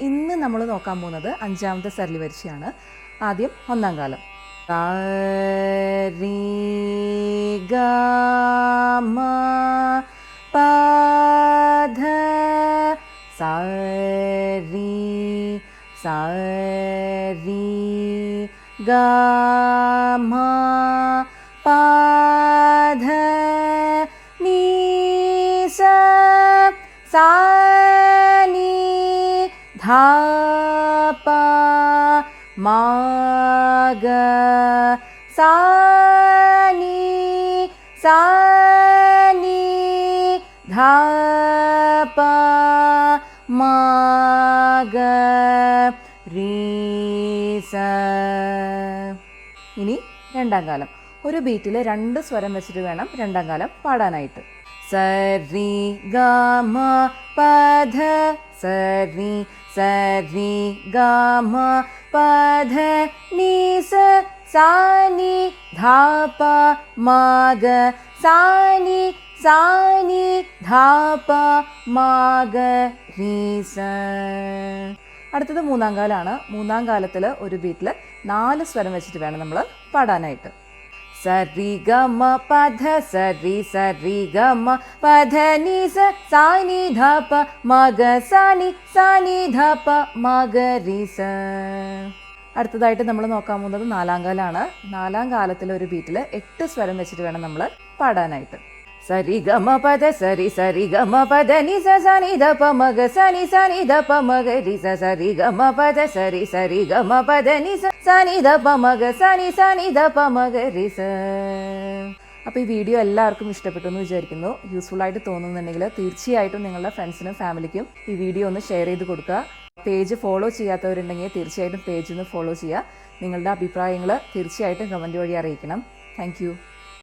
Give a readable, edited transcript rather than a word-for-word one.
ഇന്ന് നമ്മൾ നോക്കാൻ പോകുന്നത് അഞ്ചാമത്തെ സരളി വരിശയാണ്. ആദ്യം ഒന്നാം കാലം. സ രി ഗ മ പ ധ സ രി ഗ മ പ ധ നീ സ നി ധ പ മ ഗ സ നി ധ പ മ ഗ രി സ. ഇനി രണ്ടാം കാലം. ഒരു ബീറ്റിൽ 2 സ്വരം വെച്ചിട്ട് വേണം രണ്ടാം കാലം പാടാനായിട്ട്. സ രി ഗ മ പ ധ സ രി ഗ മ പ ധ നീ സ നി ധ പ മ ഗ സ നി ധ പ മ ഗ രി സ. അടുത്തത് മൂന്നാം കാലമാണ്. മൂന്നാം കാലത്തിൽ ഒരു ബീറ്റിൽ 4 സ്വരം വെച്ചിട്ട് വേണം നമ്മൾ പാടാനായിട്ട്. സ രി ഗ മ പ ധ സ രി ഗ മ പ ധ നീ സ നി ധ പ മ ഗ സ നി ധ പ മ ഗ രി സ. അടുത്തതായിട്ട് നമ്മൾ നോക്കാൻ പോകുന്നത് നാലാം കാലമാണ്. നാലാം കാലത്തിൽ ഒരു ബീറ്റിൽ 8 സ്വരം വെച്ചിട്ട് വേണം നമ്മൾ പാടാനായിട്ട്. സ രി ഗ മ പ ധ സ രി ഗ മ പ ധ നീ സ നി ധ പ മ ഗ സ നി ധ പ മ ഗ രി സ. സ രി ഗ മ പ ധ സ രി ഗ മ പ ധ നീ സ നി ധ പ മ ഗ സ നി ധ പ മ ഗ രി സ. അപ്പോൾ ഈ വീഡിയോ എല്ലാവർക്കും ഇഷ്ടപ്പെട്ടു എന്ന് വിചാരിക്കുന്നു. യൂസ്ഫുൾ ആയിട്ട് തോന്നുന്നുണ്ടെങ്കിൽ തീർച്ചയായിട്ടും നിങ്ങളുടെ ഫ്രണ്ട്സിനും ഫാമിലിക്കും ഈ വീഡിയോ ഒന്ന് ഷെയർ ചെയ്ത് കൊടുക്കുക. പേജ് ഫോളോ ചെയ്യാത്തവരുണ്ടെങ്കിൽ തീർച്ചയായിട്ടും പേജ് ഒന്ന് ഫോളോ ചെയ്യുക. നിങ്ങളുടെ അഭിപ്രായങ്ങൾ തീർച്ചയായിട്ടും കമൻറ്റ് വഴി അറിയിക്കണം. താങ്ക്